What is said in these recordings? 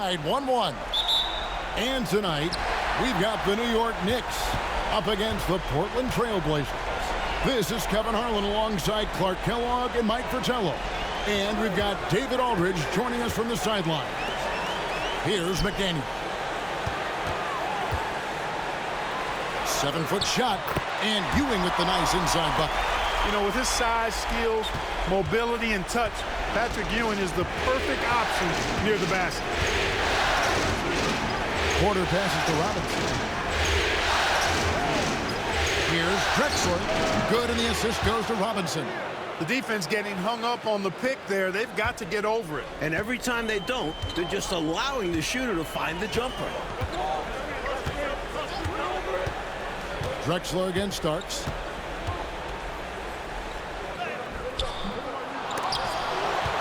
1-1. And tonight, we've got the New York Knicks up against the Portland Trailblazers. This is Kevin Harlan alongside Clark Kellogg and Mike Fratello. And we've got David Aldridge joining us from the sideline. Here's McDaniel. 7-foot shot, and Ewing with the nice inside bucket. You know, with his size, skills, mobility, and touch, Patrick Ewing is the perfect option near the basket. Porter passes to Robinson. Here's Drexler. Good, and the assist goes to Robinson. The defense getting hung up on the pick there. They've got to get over it. And every time they don't, they're just allowing the shooter to find the jumper. Drexler against Starks.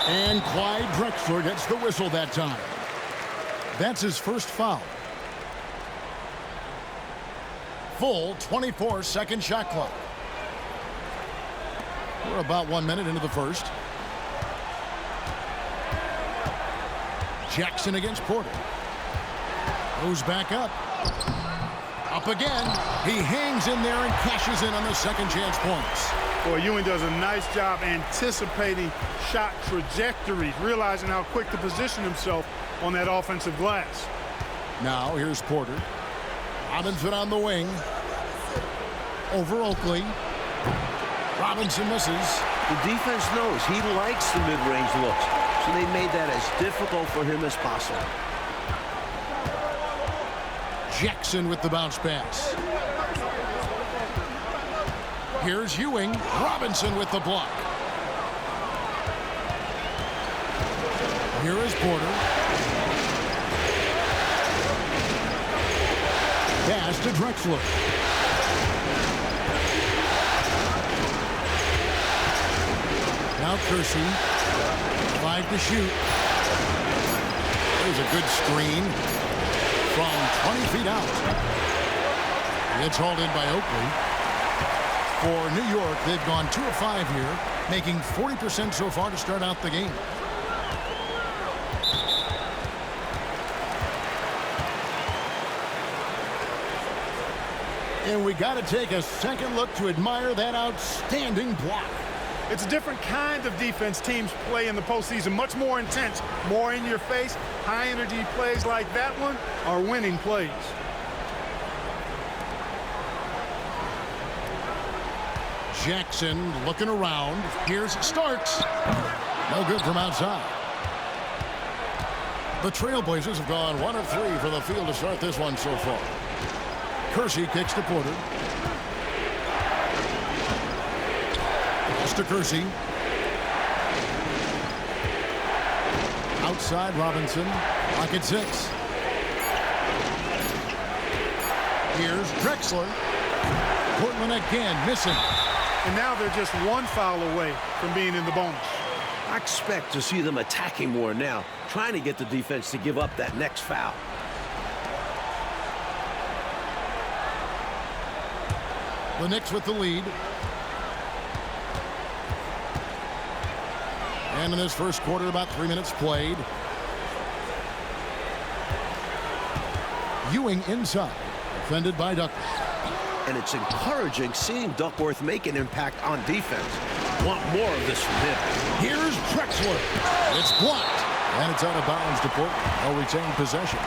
And Clyde Drexler gets the whistle that time. That's his first foul. Full 24-second shot clock. We're about 1 minute into the first. Jackson against Porter. Goes back up. Up again. He hangs in there and cashes in on the second chance points. Boy, Ewing does a nice job anticipating shot trajectories, realizing how quick to position himself on that offensive glass. Now here's Porter. Robinson on the wing. Over Oakley. Robinson misses. The defense knows he likes the mid-range looks, so they made that as difficult for him as possible. Jackson with the bounce pass. Here's Ewing. Robinson with the block. Here is Porter. Pass to Drexler. Now Kersey. 5 to shoot. There's a good screen from 20 feet out. It's hauled in by Oakley. For New York, they've gone 2 of 5 here, making 40% so far to start out the game. And we got to take a second look to admire that outstanding block. It's a different kind of defense teams play in the postseason, much more intense, more in your face. High-energy plays like that one are winning plays. Jackson looking around. Here's Starks. No good from outside. The Trailblazers have gone 1 of 3 for the field to start this one so far. Kersey kicks to Porter. Pass to Kersey. Outside Robinson. Pocket 6. Here's Drexler. Portland again missing. And now they're just 1 foul away from being in the bonus. I expect to see them attacking more now, trying to get the defense to give up that next foul. The Knicks with the lead. And in this first quarter, about 3 minutes played. Ewing inside, defended by Duckworth. And it's encouraging seeing Duckworth make an impact on defense. Want more of this from him. Here's Drexler. It's blocked. And it's out of bounds to Portland. They'll retain possession.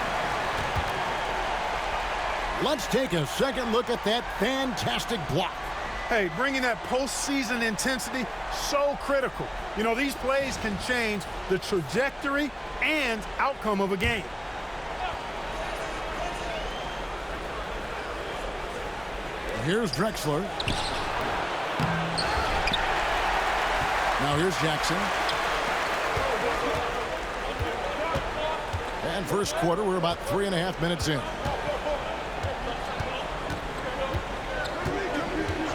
Let's take a second look at that fantastic block. Hey, bringing that postseason intensity, so critical. You know, these plays can change the trajectory and outcome of a game. Here's Drexler. Now here's Jackson. And first quarter, we're about 3.5 minutes in.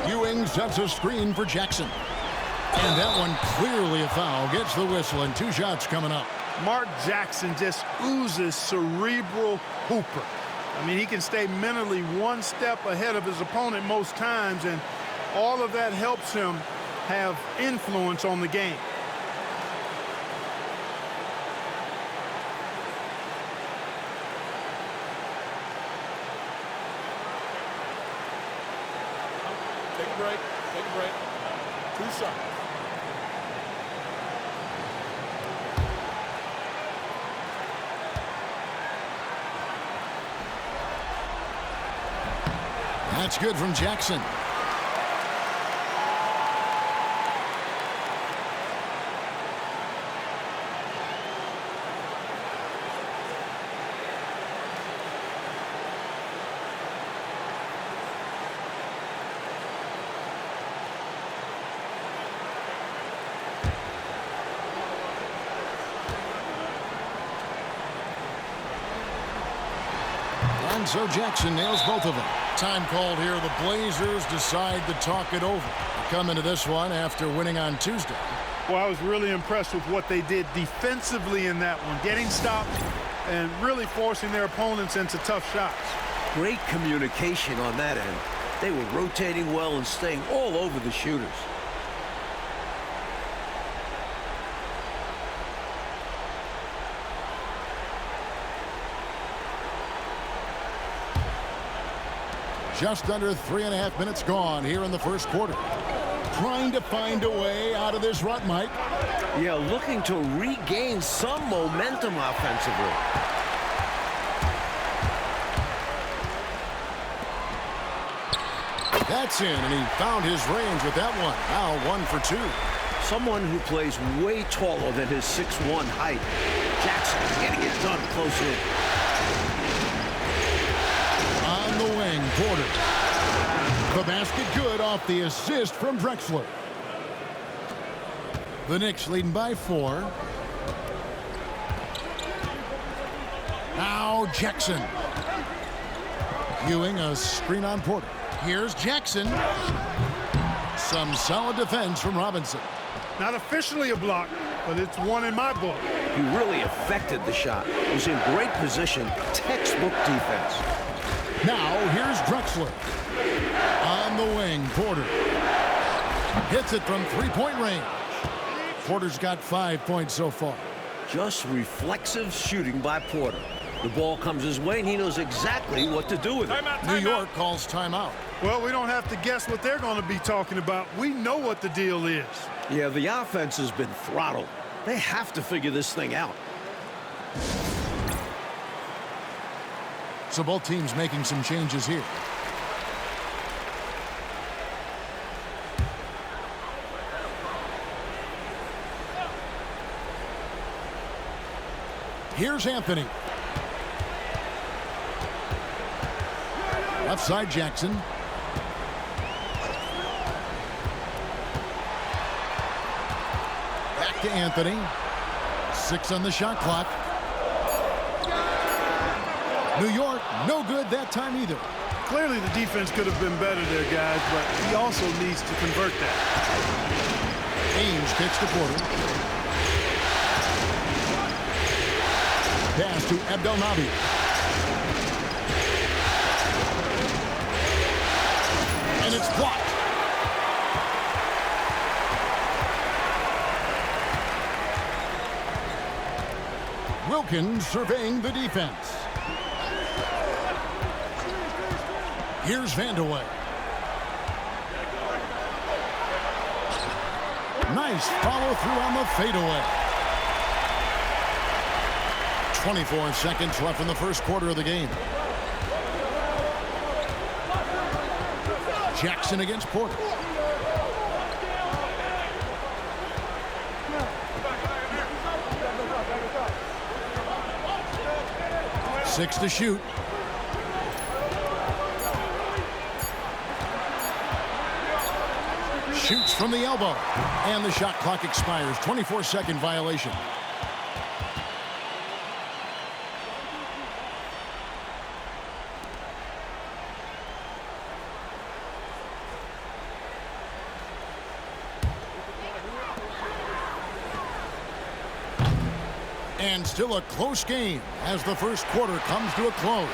Ewing sets a screen for Jackson. And that one clearly a foul. Gets the whistle, and 2 shots coming up. Mark Jackson just oozes cerebral hooper. I mean, he can stay mentally 1 step ahead of his opponent most times, and all of that helps him have influence on the game. Take a break. Take a break. 2 seconds. That's good from Jackson. And so Jackson nails both of them. Time called here. The Blazers decide to talk it over. They come into this one after winning on Tuesday. Well, I was really impressed with what they did defensively in that one. Getting stopped and really forcing their opponents into tough shots. Great communication on that end. They were rotating well and staying all over the shooters. Just under 3.5 minutes gone here in the first quarter. Trying to find a way out of this rut, Mike. Yeah, looking to regain some momentum offensively. That's in, and he found his range with that one. Now 1 for 2. Someone who plays way taller than his 6'1" height. Jackson getting it done close in. On the wing, Porter. The basket good off the assist from Drexler. The Knicks leading by 4. Now Jackson. Ewing a screen on Porter. Here's Jackson. Some solid defense from Robinson. Not officially a block, but it's one in my book. He really affected the shot. He was in great position. Textbook defense. Now here's Drexler. On the wing, Porter. Hits it from three-point range. Porter's got 5 points so far. Just reflexive shooting by Porter. The ball comes his way, and he knows exactly what to do with it. New York calls timeout. Well, we don't have to guess what they're going to be talking about. We know what the deal is. Yeah, the offense has been throttled. They have to figure this thing out. So both teams making some changes here. Here's Anthony. Left side, Jackson. Back to Anthony. 6 on the shot clock. New York, no good that time either. Clearly the defense could have been better there, guys, but he also needs to convert that. Ainge kicks to Porter. Pass to Abdelnaby. And it's blocked. Wilkins surveying the defense. Here's Vandeweghe. Nice follow through on the fadeaway. 24 seconds left in the first quarter of the game. Jackson against Porter. Six to shoot. Shoots from the elbow. And the shot clock expires. 24-second violation. And still a close game as the first quarter comes to a close.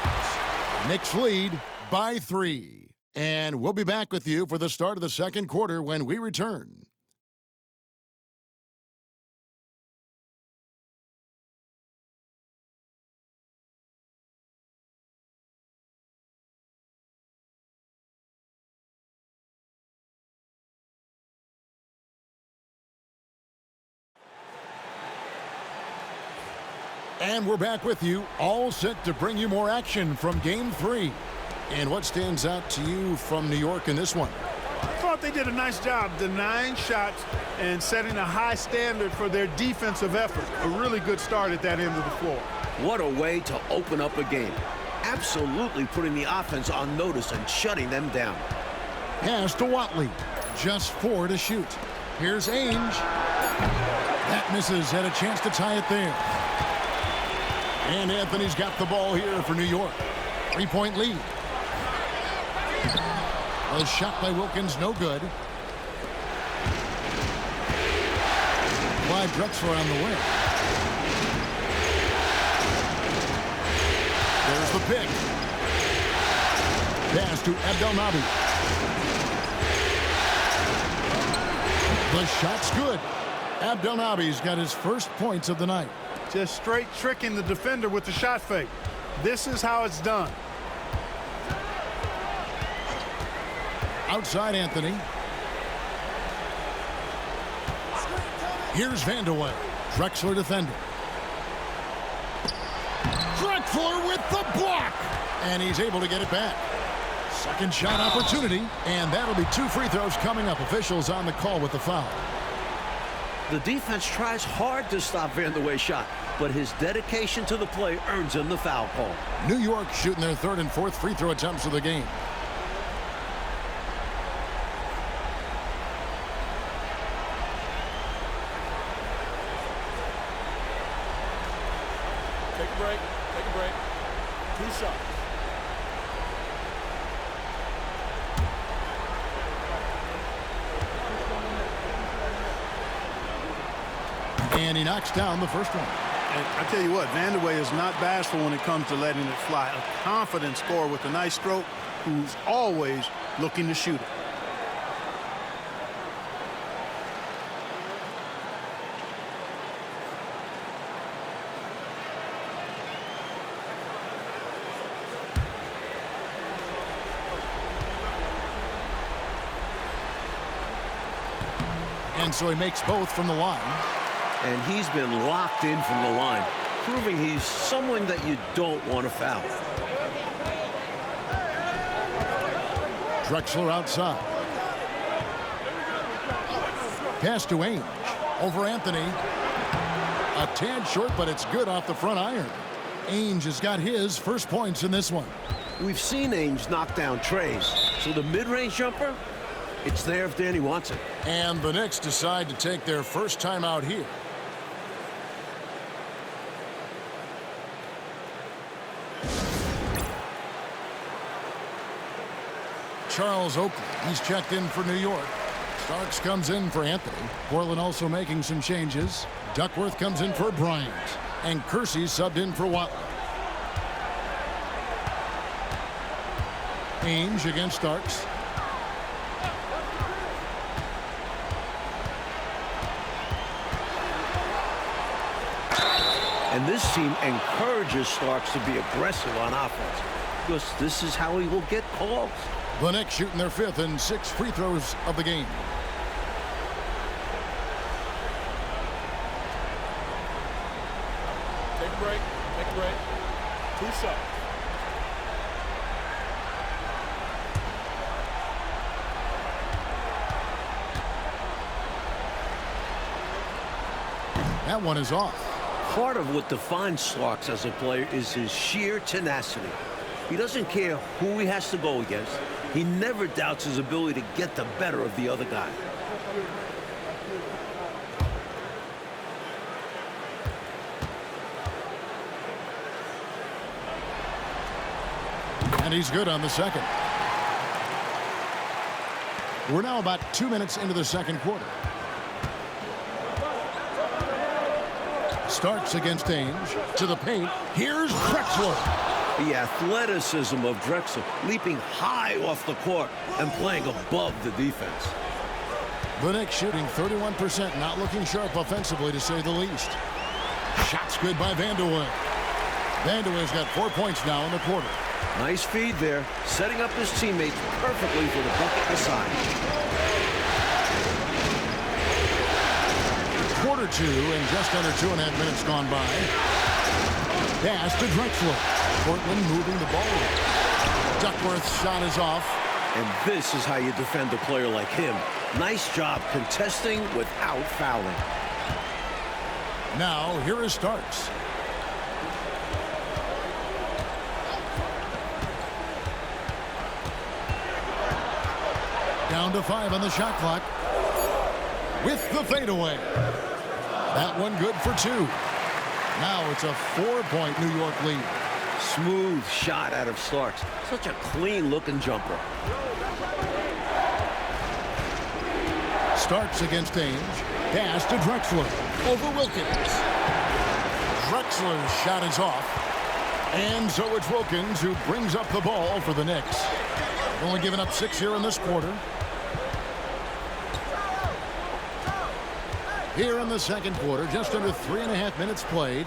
Knicks lead by 3. And we'll be back with you for the start of the second quarter when we return. And we're back with you, all set to bring you more action from Game 3. And what stands out to you from New York in this one? I thought they did a nice job denying shots and setting a high standard for their defensive effort. A really good start at that end of the floor. What a way to open up a game. Absolutely putting the offense on notice and shutting them down. Pass to Watley. Just 4 to shoot. Here's Ainge. That misses. Had a chance to tie it there. And Anthony's got the ball here for New York. 3-point lead. A shot by Wilkins, no good. Clyde Drexler on the wing. There's the pick. Pass to Abdelnaby. The shot's good. Abdelnaby's got his first points of the night. Just straight tricking the defender with the shot fake. This is how it's done. Outside Anthony. Here's Vandeweghe. Drexler defender. Drexler with the block. And he's able to get it back. Second shot opportunity. And that'll be 2 free throws coming up. Officials on the call with the foul. The defense tries hard to stop Vandeweghe's shot, but his dedication to the play earns him the foul call. New York shooting their 3rd and 4th free throw attempts of the game. Take a break. Take a break. 2 shots. And he knocks down the first one. And I tell you what, Vandeweghe is not bashful when it comes to letting it fly. A confident scorer with a nice stroke who's always looking to shoot it. And so he makes both from the line. And he's been locked in from the line, proving he's someone that you don't want to foul. Drexler outside. Pass to Ainge. Over Anthony. A tad short, but it's good off the front iron. Ainge has got his first points in this one. We've seen Ainge knock down trays, so the mid-range jumper, it's there if Danny wants it. And the Knicks decide to take their first time out here. Charles Oakley, he's checked in for New York. Starks comes in for Anthony. Portland also making some changes. Duckworth comes in for Bryant. And Kersey subbed in for Watley. Ainge against Starks. And this team encourages Starks to be aggressive on offense, because this is how he will get calls. The Knicks shooting their 5th and 6th free throws of the game. Take a break. Take a break. 2 shots. That one is off. Part of what defines Starks as a player is his sheer tenacity. He doesn't care who he has to go against. He never doubts his ability to get the better of the other guy. And he's good on the second. We're now about 2 minutes into the second quarter. Starks against Ainge. To the paint. Here's Drexler. The athleticism of Drexler, leaping high off the court and playing above the defense. The Knicks shooting 31%, not looking sharp offensively, to say the least. Shots good by Vandeweghe. Vandeweghe's got 4 points now in the quarter. Nice feed there, setting up his teammates perfectly for the bucket beside. Quarter 2 and just under 2.5 minutes gone by. Pass to Drexler. Portland moving the ball. Duckworth's shot is off. And this is how you defend a player like him. Nice job contesting without fouling. Now, here is Starks. Down to 5 on the shot clock. With the fadeaway. That one good for 2. Now it's a 4-point New York lead. Smooth shot out of Starks. Such a clean-looking jumper. Starks against Ainge. Pass to Drexler. Over Wilkins. Drexler's shot is off. And so it's Wilkins who brings up the ball for the Knicks. Only giving up 6 here in this quarter. Here in the second quarter, just under 3.5 minutes played.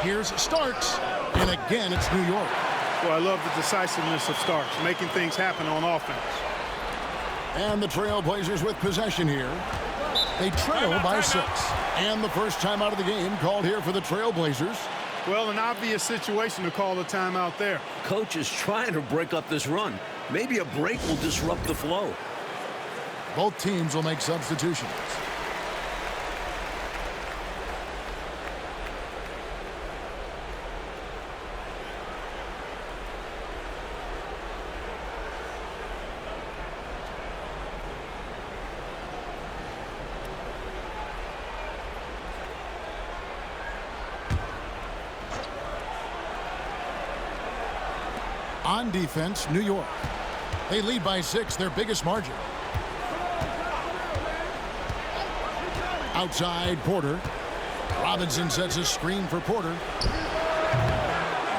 Here's Starks, and again it's New York. Well, I love the decisiveness of Starks, making things happen on offense. And the Trailblazers with possession here. They trail by 6. And the first time out of the game called here for the Trailblazers. Well, an obvious situation to call a timeout there. Coach is trying to break up this run. Maybe a break will disrupt the flow. Both teams will make substitutions. On defense, New York. They lead by 6, their biggest margin. Outside, Porter. Robinson sets a screen for Porter.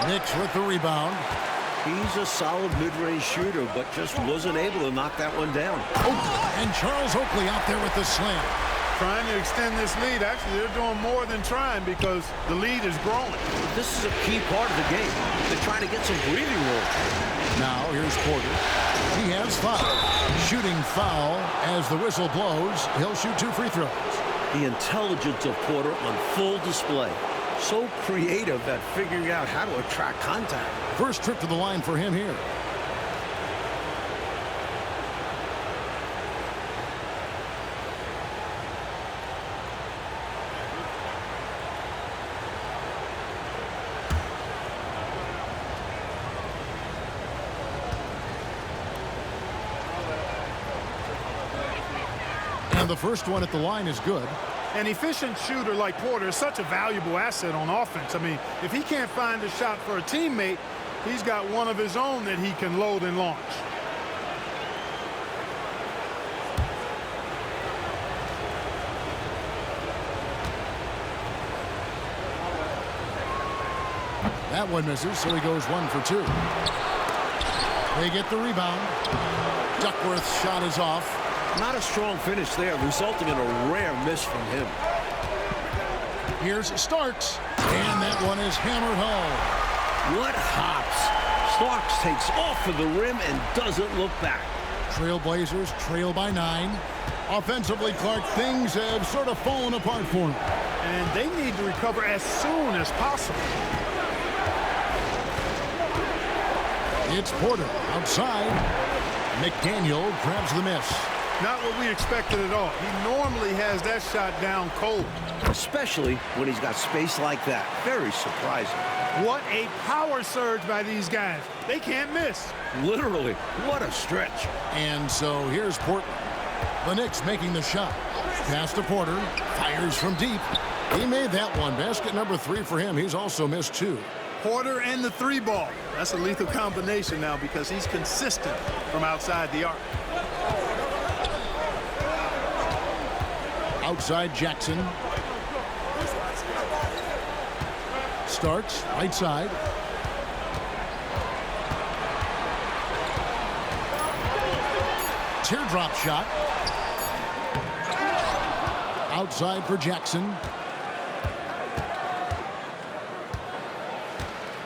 Knicks with the rebound. He's a solid mid-range shooter, but just wasn't able to knock that one down. And Charles Oakley out there with the slam. Trying to extend this lead. Actually, they're doing more than trying because the lead is growing. This is a key part of the game. They're trying to get some breathing room. Now, here's Porter. He has 5. Shooting foul as the whistle blows. He'll shoot 2 free throws. The intelligence of Porter on full display. So creative at figuring out how to attract contact. First trip to the line for him here. And the first one at the line is good. An efficient shooter like Porter is such a valuable asset on offense. I mean, if he can't find a shot for a teammate, he's got one of his own that he can load and launch. That one misses, so he goes 1 for 2. They get the rebound. Duckworth's shot is off. Not a strong finish there, resulting in a rare miss from him. Here's Starks, and that one is hammered home. What hops! Starks takes off of the rim and doesn't look back. Trailblazers trail by 9. Offensively, Clark, things have sort of fallen apart for them. And they need to recover as soon as possible. It's Porter outside. McDaniel grabs the miss. Not what we expected at all. He normally has that shot down cold. Especially when he's got space like that. Very surprising. What a power surge by these guys. They can't miss. Literally, what a stretch. And so here's Portland. The Knicks making the shot. Pass to Porter. Fires from deep. He made that one. Basket number 3 for him. He's also missed 2. Porter and the 3-ball. That's a lethal combination now because he's consistent from outside the arc. Outside Jackson. Starks, right side. Teardrop shot. Outside for Jackson.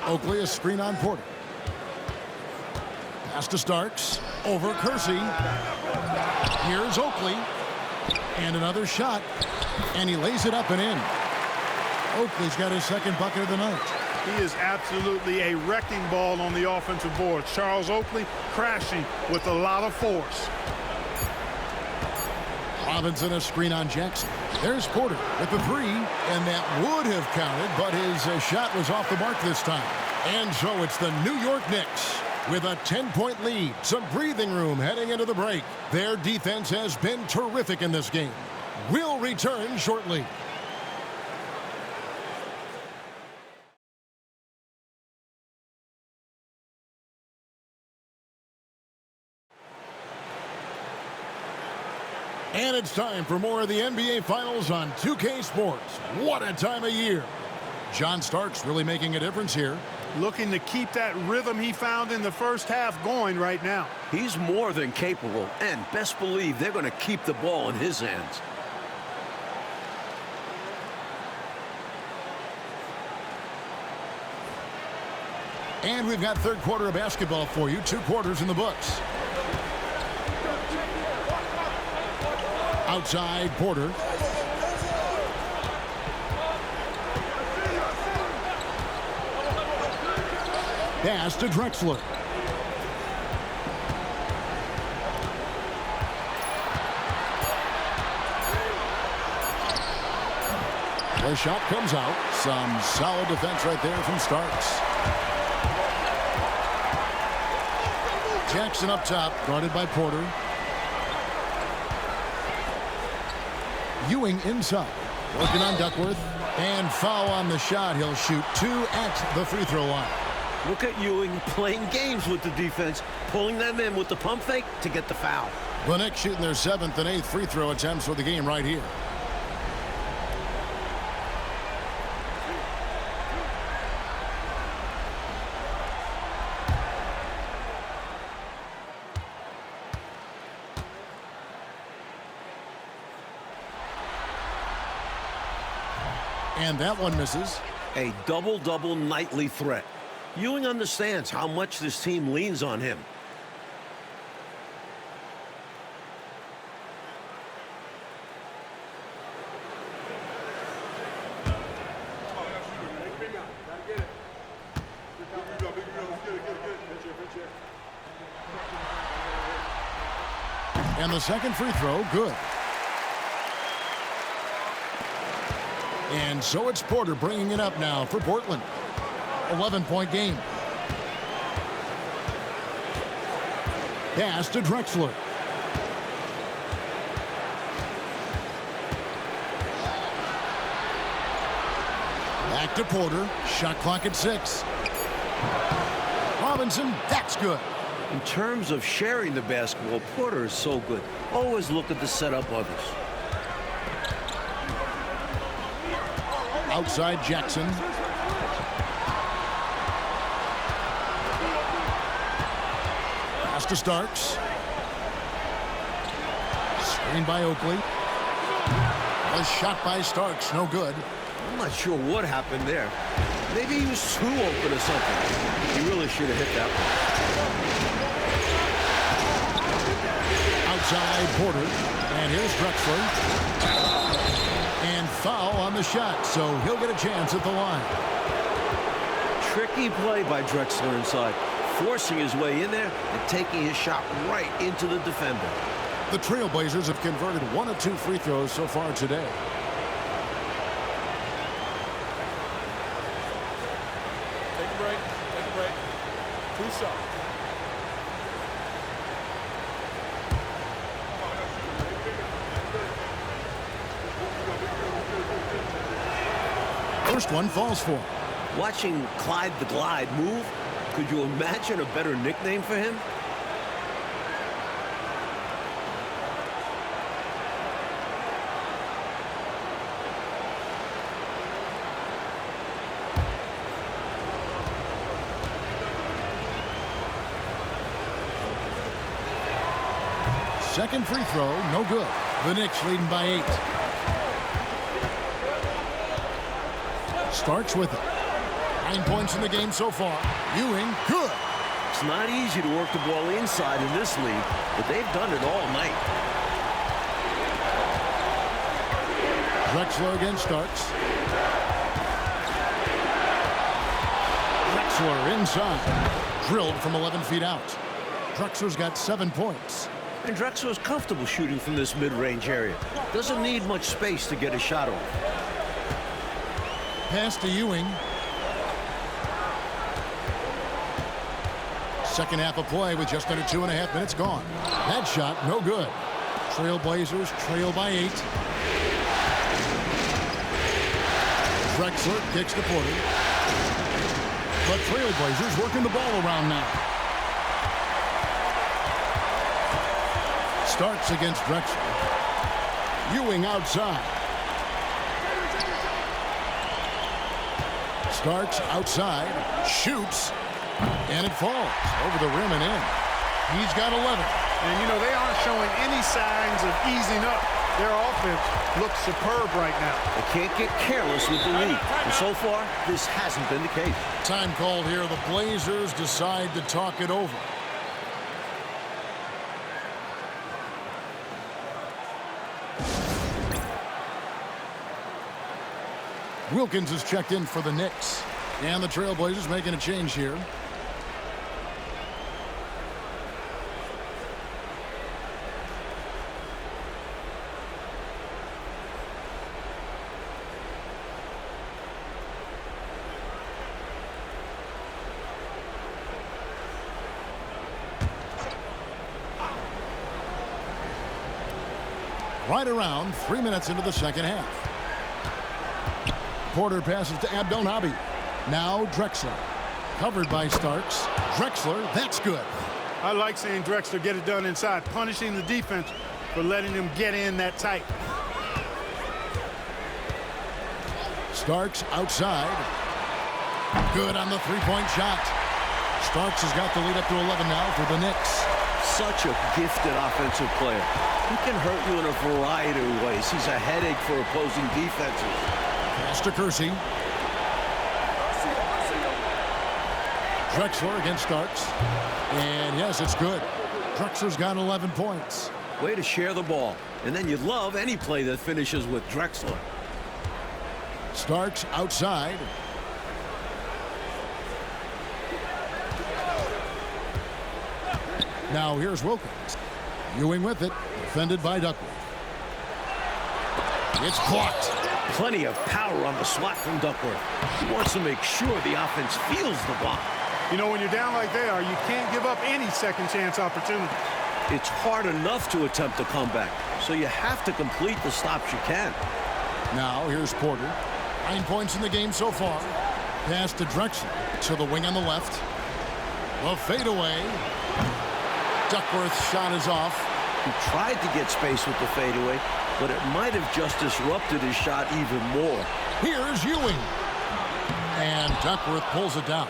Oakley, a screen on Porter. Pass to Starks. Over Kersey. Here's Oakley. And another shot. And he lays it up and in. Oakley's got his second bucket of the night. He is absolutely a wrecking ball on the offensive board. Charles Oakley crashing with a lot of force. Robinson a screen on Jackson. There's Porter with the three, and that would have counted, but his shot was off the mark this time. And so it's the New York Knicks with a 10-point lead. Some breathing room heading into the break. Their defense has been terrific in this game. We'll return shortly. And it's time for more of the NBA Finals on 2K Sports. What a time of year. John Starks really making a difference here. Looking to keep that rhythm he found in the first half going right now. He's more than capable, and best believe they're going to keep the ball in his hands. And we've got third quarter of basketball for you. 2 quarters in the books. Outside, Porter. Pass to Drexler. The shot comes out. Some solid defense right there from Starks. Jackson up top, guarded by Porter. Ewing inside, working on Duckworth, and foul on the shot. He'll shoot 2 at the free throw line. Look at Ewing playing games with the defense, pulling them in with the pump fake to get the foul. The Knicks shooting their 7th and 8th free throw attempts for the game right here. And that one misses. A double-double nightly threat. Ewing understands how much this team leans on him. And the second free throw, good. And so it's Porter bringing it up now for Portland. 11-point game. Pass to Drexler. Back to Porter. Shot clock at 6. Robinson, that's good. In terms of sharing the basketball, Porter is so good. Always looking to set up others. Outside Jackson. Pass to Starks. Screen by Oakley. A shot by Starks, no good. I'm not sure what happened there. Maybe he was too open or something. He really should have hit that one. Outside Porter. And here's Drexler. And foul on the shot, so he'll get a chance at the line. Tricky play by Drexler inside, forcing his way in there and taking his shot right into the defender. The Trailblazers have converted 1 of 2 free throws so far today. Take a break. Take a break. 2 shots. First one falls for him. Watching Clyde the Glide move, could you imagine a better nickname for him? Second free throw, no good. The Knicks leading by 8. Starks with it. 9 points in the game so far. Ewing, good. It's not easy to work the ball inside in this league, but they've done it all night. Drexler against Starks. Drexler inside. Drilled from 11 feet out. Drexler's got 7 points. And Drexler's comfortable shooting from this mid-range area. Doesn't need much space to get a shot off. Pass to Ewing. Second half of play with just under 2.5 minutes gone. That shot, no good. Trailblazers trail by 8. Drexler kicks to Porter. But Trailblazers working the ball around now. Starks against Drexler. Ewing outside. Starks outside. Shoots. And it falls over the rim and in. He's got 11. And, you know, they aren't showing any signs of easing up. Their offense looks superb right now. They can't get careless with the lead. And so far, this hasn't been the case. Time called here. The Blazers decide to talk it over. Wilkins is checked in for the Knicks. And the Trailblazers making a change here. Right around 3 minutes into the second half. Porter passes to Abdelnaby. Now Drexler. Covered by Starks. Drexler, that's good. I like seeing Drexler get it done inside, punishing the defense for letting them get in that tight. Starks outside. Good on the three-point shot. Starks has got the lead up to 11 now for the Knicks. Such a gifted offensive player. He can hurt you in a variety of ways. He's a headache for opposing defenses. Pass to Kersey. Drexler against Starks. And yes, it's good. Drexler's got 11 points. Way to share the ball. And then you love any play that finishes with Drexler. Starks outside. Now here's Wilkins. Ewing with it. Defended by Duckworth. It's blocked. Plenty of power on the swat from Duckworth. He wants to make sure the offense feels the block. You know, when you're down like they are, you can't give up any second chance opportunity. It's hard enough to attempt a comeback, so you have to complete the stops you can. Now here's Porter. 9 points in the game so far. Pass to Drexler to the wing on the left. The fadeaway. Duckworth's shot is off. He tried to get space with the fadeaway, but it might have just disrupted his shot even more. Here's Ewing. And Duckworth pulls it down.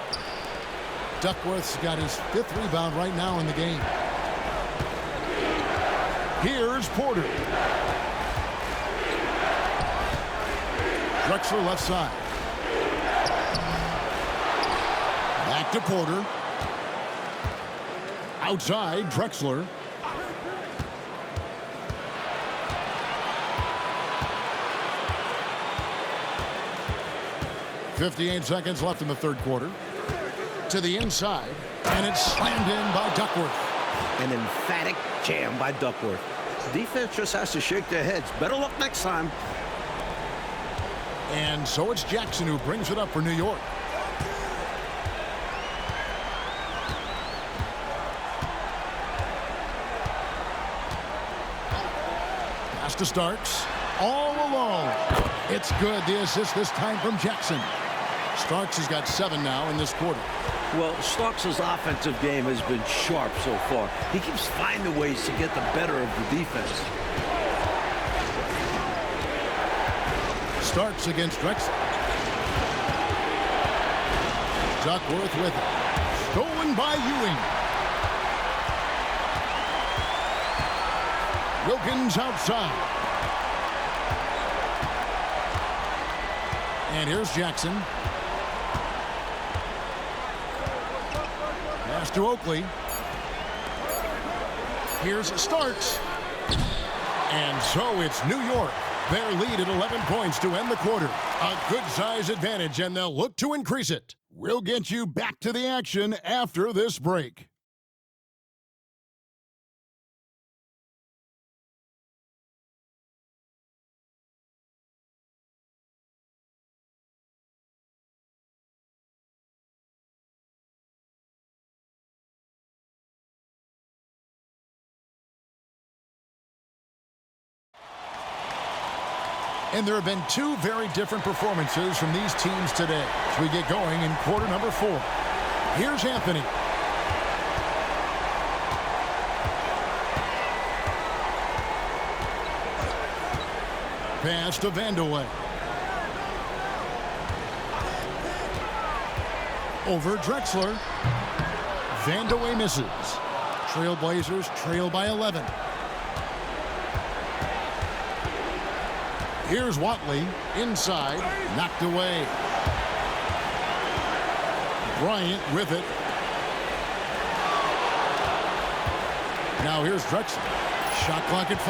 Duckworth's got his 5th rebound right now in the game. Here's Porter. Drexler left side. Back to Porter. Outside, Drexler. .58 seconds left in the third quarter. To the inside, and it's slammed in by Duckworth. An emphatic jam by Duckworth. Defense just has to shake their heads. Better luck next time. And so it's Jackson who brings it up for New York. Pass to Starks. All alone. It's good. The assist this time from Jackson. Starks has got 7 now in this quarter. Well, Starks' offensive game has been sharp so far. He keeps finding ways to get the better of the defense. Starks against Drexler. Duckworth with it. Stolen by Ewing. Wilkins outside. And here's Jackson. Pass to Oakley. Here's Starks. And so it's New York. Their lead at 11 points to end the quarter. A good size advantage, and they'll look to increase it. We'll get you back to the action after this break. And there have been two very different performances from these teams today as we get going in quarter number 4. Here's Anthony. Pass to Vandeweghe. Over Drexler. Vandeweghe misses. Trailblazers trail by 11. Here's Watley, inside, knocked away. Bryant with it. Now here's Drexler. Shot clock at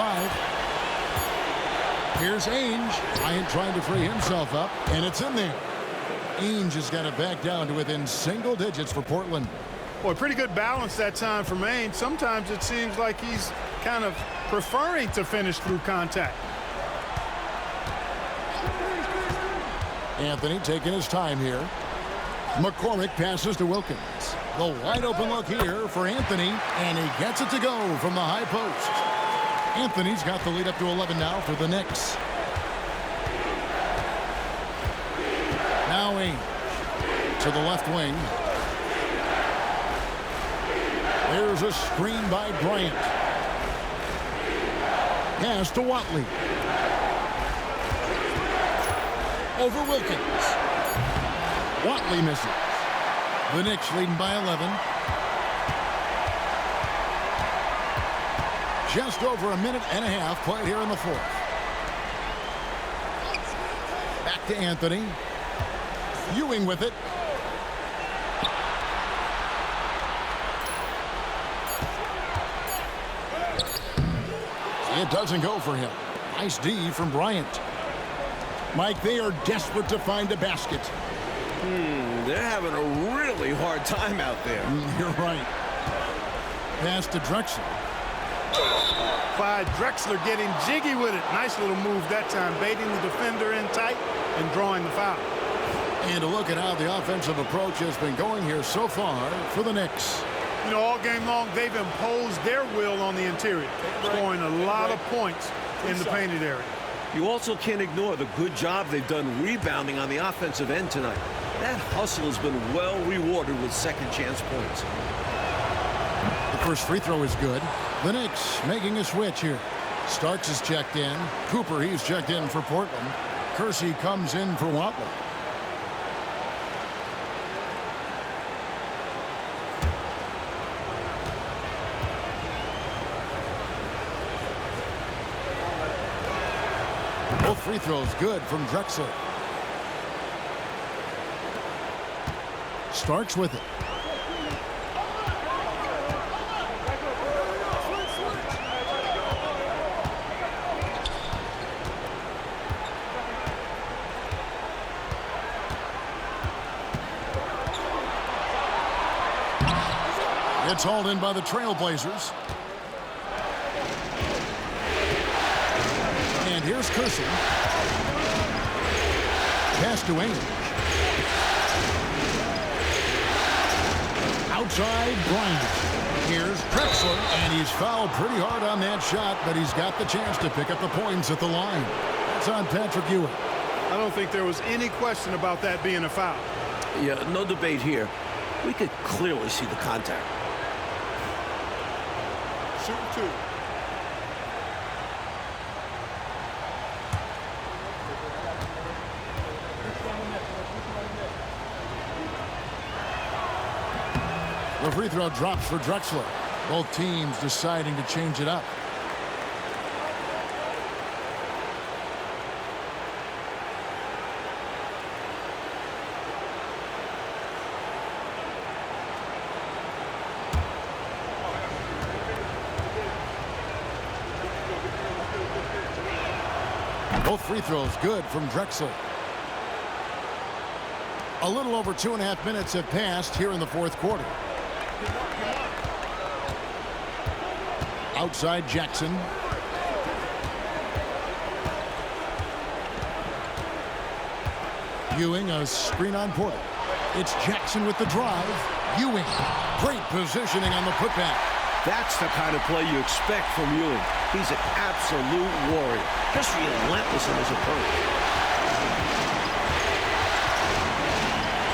5. Here's Ainge. Bryant trying to free himself up, and it's in there. Ainge has got it back down to within single digits for Portland. Boy, pretty good balance that time for Ainge. Sometimes it seems like he's kind of preferring to finish through contact. Anthony taking his time here. McCormick passes to Wilkins. The wide open look here for Anthony, and he gets it to go from the high post. Anthony's got the lead up to 11 now for the Knicks. Now Ainge to the left wing. There's a screen by Bryant. Pass to Watley. Over Wilkins. Watley misses. The Knicks leading by 11. Just over a minute and a half played here in the 4th. Back to Anthony. Ewing with it. It doesn't go for him. Nice D from Bryant. Mike, they are desperate to find a basket. They're having a really hard time out there. You're right. Pass to Drexler. Clyde Drexler getting jiggy with it. Nice little move that time, baiting the defender in tight and drawing the foul. And a look at how the offensive approach has been going here so far for the Knicks. You know, all game long, they've imposed their will on the interior, scoring a lot of points in the painted area. You also can't ignore the good job they've done rebounding on the offensive end tonight. That hustle has been well rewarded with second chance points. The first free throw is good. The Knicks making a switch here. Starks is checked in. Cooper, he's checked in for Portland. Kersey comes in for Watley. Both free throws good from Drexler. Starks with it. It's hauled in by the Trailblazers. And here's Kersey. Pass to Ainge. Outside Bryant. Here's Drexler, and he's fouled pretty hard on that shot, but he's got the chance to pick up the points at the line. That's on Patrick Ewing. I don't think there was any question about that being a foul. Yeah, no debate here. We could clearly see the contact. Shoot 2. The free throw drops for Drexler. Both teams deciding to change it up. Both free throws good from Drexler. A little over 2.5 minutes have passed here in the fourth quarter. Outside Jackson. Ewing, a screen on Porter. It's Jackson with the drive. Ewing, great positioning on the putback. That's the kind of play you expect from Ewing. He's an absolute warrior, just relentless in his approach.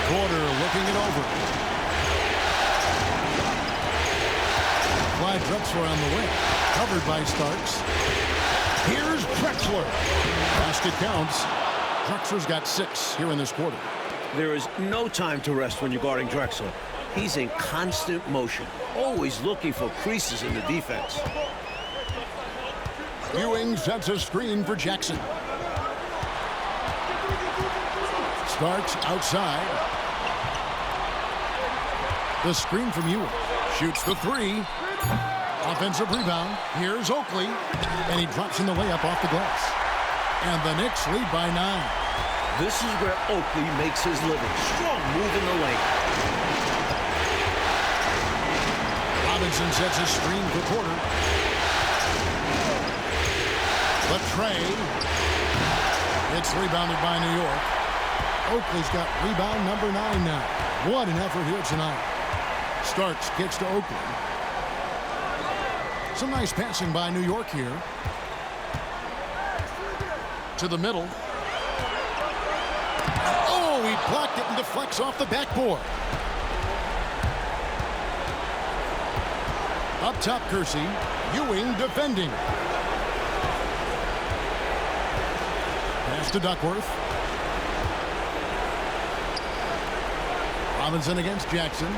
Porter looking it over. Clyde Drexler on the wing, covered by Starks. Here's Drexler. Basket counts. Drexler's got 6 here in this quarter. There is no time to rest when you're guarding Drexler. He's in constant motion, always looking for creases in the defense. Ewing sets a screen for Jackson. Starks outside. The screen from Ewing. Shoots the 3. Offensive rebound. Here's Oakley. And he drops in the layup off the glass. And the Knicks lead by 9. This is where Oakley makes his living. Strong move in the lane. Robinson sets a screen for Porter. The tray. It's rebounded by New York. Oakley's got rebound number 9 now. What an effort here tonight. Starks kicks to Oakley. Some nice passing by New York here. To the middle. Oh, he blocked it and deflects off the backboard. Up top, Kersey. Ewing defending. Pass to Duckworth. Robinson against Jackson.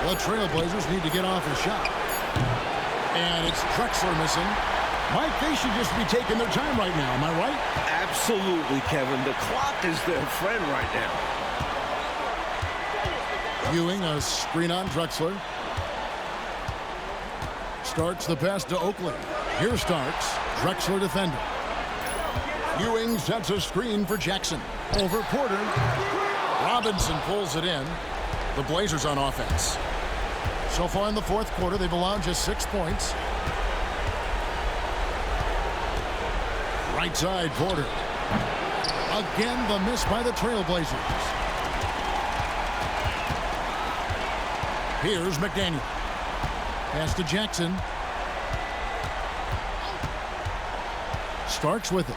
The Trailblazers need to get off a shot. And it's Drexler missing. Mike, they should just be taking their time right now. Am I right? Absolutely, Kevin. The clock is their friend right now. Ewing, a screen on Drexler. Starks the pass to Oakley. Here Starks. Drexler defending. Ewing sets a screen for Jackson. Over Porter. Robinson pulls it in. The Blazers on offense. So far in the fourth quarter, they've allowed just 6 points. Right side, Porter. Again, the miss by the Trailblazers. Here's McDaniel. Pass to Jackson. Starks with it.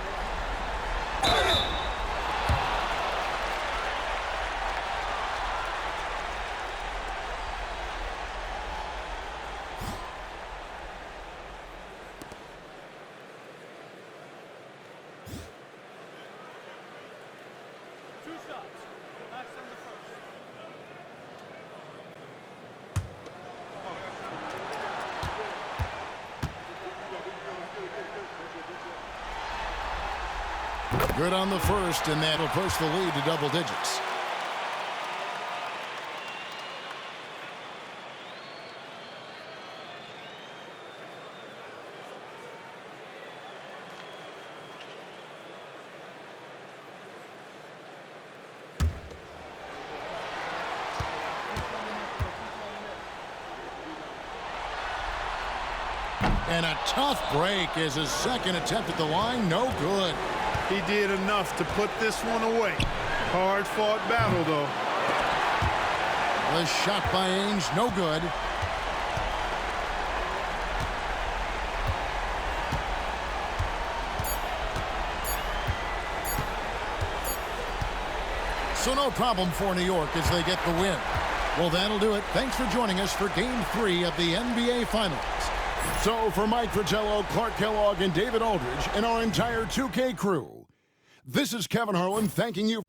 Good on the first, and that'll push the lead to double digits. And a tough break is his second attempt at the line. No good. He did enough to put this one away. Hard-fought battle, though. The shot by Ainge, no good. So no problem for New York as they get the win. Well, that'll do it. Thanks for joining us for Game 3 of the NBA Finals. So for Mike Fratello, Clark Kellogg, and David Aldridge, and our entire 2K crew, this is Kevin Harlan thanking you.